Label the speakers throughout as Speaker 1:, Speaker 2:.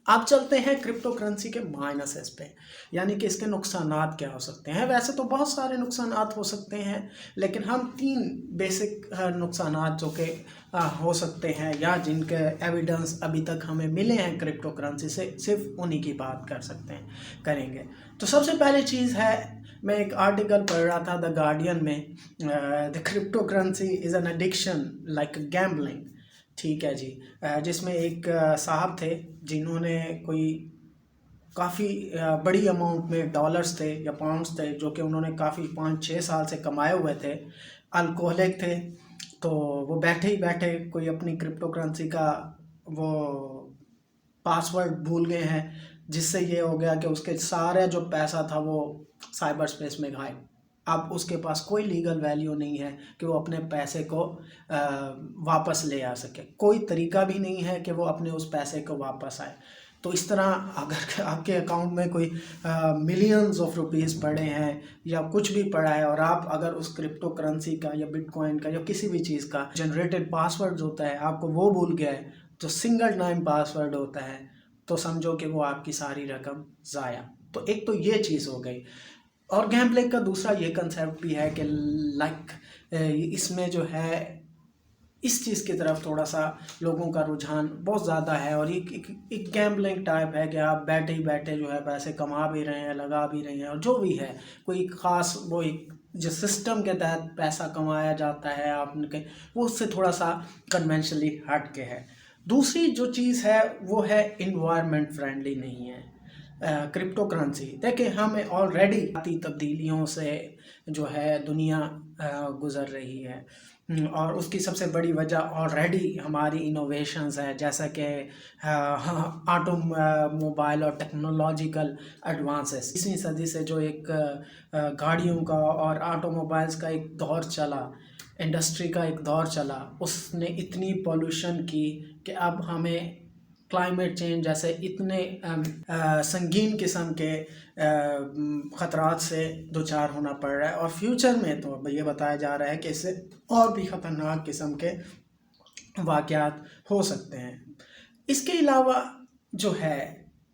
Speaker 1: آپ چلتے ہیں کرپٹو کرنسی کے مائنسز پہ، یعنی کہ اس کے نقصانات کیا ہو سکتے ہیں۔ ویسے تو بہت سارے نقصانات ہو سکتے ہیں، لیکن ہم 3 بیسک نقصانات جو کہ ہو سکتے ہیں یا جن کے ایویڈنس ابھی تک ہمیں ملے ہیں کرپٹو کرنسی سے، صرف انہی کی بات کریں گے۔ تو سب سے پہلی چیز ہے، میں ایک آرٹیکل پڑھ رہا تھا دا گارڈین میں، the crypto currency is an addiction like gambling, ٹھیک ہے جی، جس میں ایک صاحب تھے جنہوں نے کوئی کافی بڑی اماؤنٹ میں ڈالرز تھے یا پاؤنڈز تھے جو کہ انہوں نے کافی 5-6 سال سے کمائے ہوئے تھے، الکوہلک تھے، تو وہ بیٹھے ہی بیٹھے کوئی اپنی کرپٹو کرنسی کا وہ پاسورڈ بھول گئے ہیں، جس سے یہ ہو گیا کہ اس کے سارا جو پیسہ تھا وہ سائبر سپیس میں غائب۔ اب اس کے پاس کوئی لیگل ویلیو نہیں ہے کہ وہ اپنے پیسے کو واپس لے آ سکے، کوئی طریقہ بھی نہیں ہے کہ وہ اپنے اس پیسے کو واپس آئے۔ تو اس طرح اگر آپ کے اکاؤنٹ میں کوئی ملینز آف روپیز پڑے ہیں یا کچھ بھی پڑا ہے، اور آپ اگر اس کرپٹو کرنسی کا یا بٹ کوائن کا یا کسی بھی چیز کا جنریٹڈ پاسورڈ ہوتا ہے آپ کو وہ بھول گیا ہے، جو سنگل ٹائم پاسورڈ ہوتا ہے، تو سمجھو کہ وہ آپ کی ساری رقم ضائع۔ تو ایک تو یہ چیز ہو گئی۔ اور گیم پلے کا دوسرا یہ کنسیپٹ بھی ہے کہ لائک اس میں جو ہے اس چیز کی طرف تھوڑا سا لوگوں کا رجحان بہت زیادہ ہے، اور ایک گیمبلنگ ٹائپ ہے کہ آپ بیٹھے ہی بیٹھے جو ہے پیسے کما بھی رہے ہیں، لگا بھی رہے ہیں، اور جو بھی ہے کوئی خاص وہ ایک جو سسٹم کے تحت پیسہ کمایا جاتا ہے آپ کے، وہ اس سے تھوڑا سا کنونشنلی ہٹ کے ہے۔ دوسری جو چیز ہے وہ ہے انوائرمنٹ فرینڈلی نہیں ہے کرپٹو کرنسی۔ دیکھیں ہمیں آلریڈی آتی تبدیلیوں سے جو ہے دنیا گزر رہی ہے، اور اس کی سب سے بڑی وجہ آلریڈی ہماری انوویشنز ہے، جیسا کہ آٹو موبائل اور ٹیکنالوجیکل ایڈوانسز۔ 20ویں صدی سے جو ایک گاڑیوں کا اور آٹو موبائلز کا ایک دور چلا، انڈسٹری کا ایک دور چلا، اس نے اتنی پولوشن کی کہ اب ہمیں کلائمیٹ چینج جیسے اتنے سنگین قسم کے خطرات سے دوچار ہونا پڑ رہا ہے، اور فیوچر میں تو یہ بتایا جا رہا ہے کہ اس سے اور بھی خطرناک قسم کے واقعات ہو سکتے ہیں۔ اس کے علاوہ جو ہے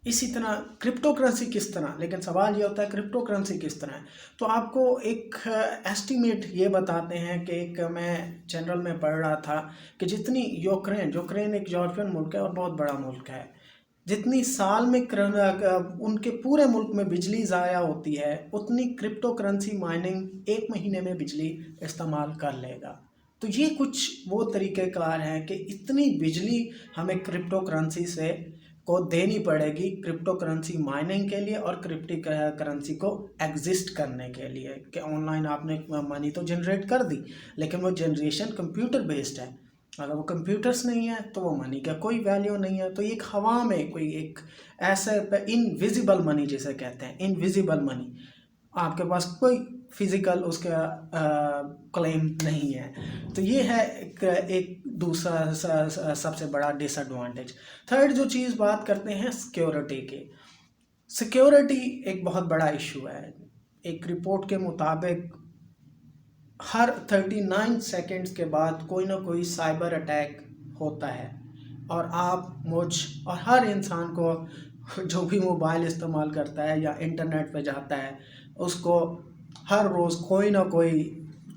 Speaker 1: اسی طرح کرپٹو کرنسی کس طرح، لیکن سوال یہ ہوتا ہے کرپٹو کرنسی کس طرح ہے، تو آپ کو ایک ایسٹیمیٹ یہ بتاتے ہیں کہ ایک میں جنرل میں پڑھ رہا تھا کہ جتنی یوکرین ایک یورپین ملک ہے اور بہت بڑا ملک ہے، جتنی سال میں ان کے پورے ملک میں بجلی ضائع ہوتی ہے، اتنی کرپٹو کرنسی مائننگ 1 مہینے میں بجلی استعمال کر لے گا۔ تو یہ کچھ وہ طریقہ کار ہیں کہ اتنی بجلی ہمیں کرپٹو کرنسی سے کو دینی پڑے گی کرپٹو کرنسی مائننگ کے لیے اور کرپٹو کرنسی کو ایگزسٹ کرنے کے لیے، کہ آن لائن آپ نے منی تو جنریٹ کر دی، لیکن وہ جنریشن کمپیوٹر بیسڈ ہے، اگر وہ کمپیوٹرز نہیں ہے تو وہ منی کا کوئی ویلیو نہیں ہے۔ تو ایک ہوا میں کوئی ایک ایسے انویزیبل منی جسے کہتے ہیں، انویزیبل منی، آپ کے پاس کوئی فزیکل اس کا کلیم نہیں ہے۔ تو یہ ہے ایک دوسرا سب سے بڑا ڈس ایڈوانٹیج۔ تھرڈ جو چیز بات کرتے ہیں سیکیورٹی کی، سیکیورٹی ایک بہت بڑا ایشو ہے۔ ایک رپورٹ کے مطابق ہر 39 سیکنڈز کے بعد کوئی نہ کوئی سائبر اٹیک ہوتا ہے، اور آپ مجھ اور ہر انسان کو جو بھی موبائل استعمال کرتا ہے یا انٹرنیٹ پہ جاتا ہے، اس کو ہر روز کوئی نہ کوئی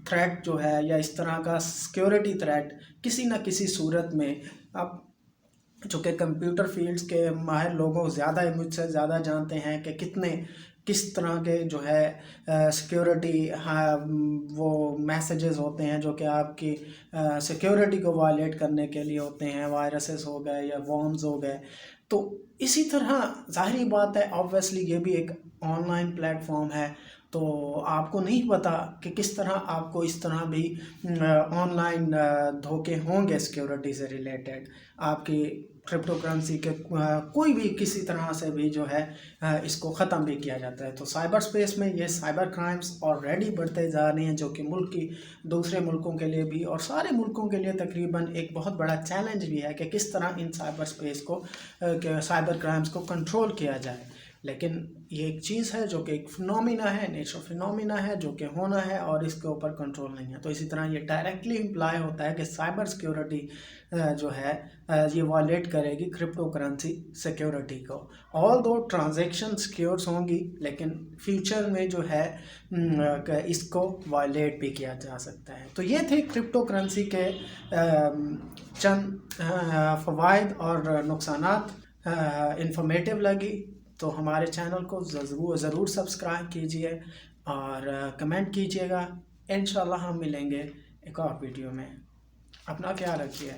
Speaker 1: تھریٹ جو ہے یا اس طرح کا سیکیورٹی تھریٹ کسی نہ کسی صورت میں، اب چونکہ کمپیوٹر فیلڈز کے ماہر لوگوں زیادہ مجھ سے زیادہ جانتے ہیں کہ کس طرح کے جو ہے سیکیورٹی وہ میسیجز ہوتے ہیں جو کہ آپ کی سیکیورٹی کو وائلیٹ کرنے کے لیے ہوتے ہیں، وائرسز ہو گئے یا وارمز ہو گئے۔ تو اسی طرح ظاہری بات ہے آبویسلی یہ بھی ایک آن لائن پلیٹ فارم ہے، تو آپ کو نہیں پتہ کہ کس طرح آپ کو اس طرح بھی آن لائن دھوکے ہوں گے سیکیورٹی سے ریلیٹڈ، آپ کی کرپٹو کرنسی کے کوئی بھی کسی طرح سے بھی جو ہے اس کو ختم بھی کیا جاتا ہے۔ تو سائبر سپیس میں یہ سائبر کرائمز آلریڈی بڑھتے جا رہے ہیں، جو کہ ملک کی دوسرے ملکوں کے لیے بھی اور سارے ملکوں کے لیے تقریباً ایک بہت بڑا چیلنج بھی ہے کہ کس طرح ان سائبر سپیس کو سائبر کرائمز کو کنٹرول کیا جائے۔ لیکن یہ ایک چیز ہے جو کہ ایک فنومینا ہے، نیچرل فنومینا ہے جو کہ ہونا ہے اور اس کے اوپر کنٹرول نہیں ہے. تو اسی طرح یہ ڈائریکٹلی امپلائی ہوتا ہے کہ سائبر سیکیورٹی جو ہے یہ وائلیٹ کرے گی کرپٹو کرنسی سیکیورٹی کو. آل دو ٹرانزیکشن سیکیورس ہوں گی لیکن فیوچر میں جو ہے اس کو وائلیٹ بھی کیا جا سکتا ہے. تو یہ تھے کرپٹو کرنسی کے چند فوائد اور نقصانات. انفارمیٹیو لگی تو ہمارے چینل کو ضرور سبسکرائب کیجئے اور کمنٹ کیجئے گا. انشاءاللہ ہم ملیں گے ایک اور ویڈیو میں. اپنا خیال رکھیے.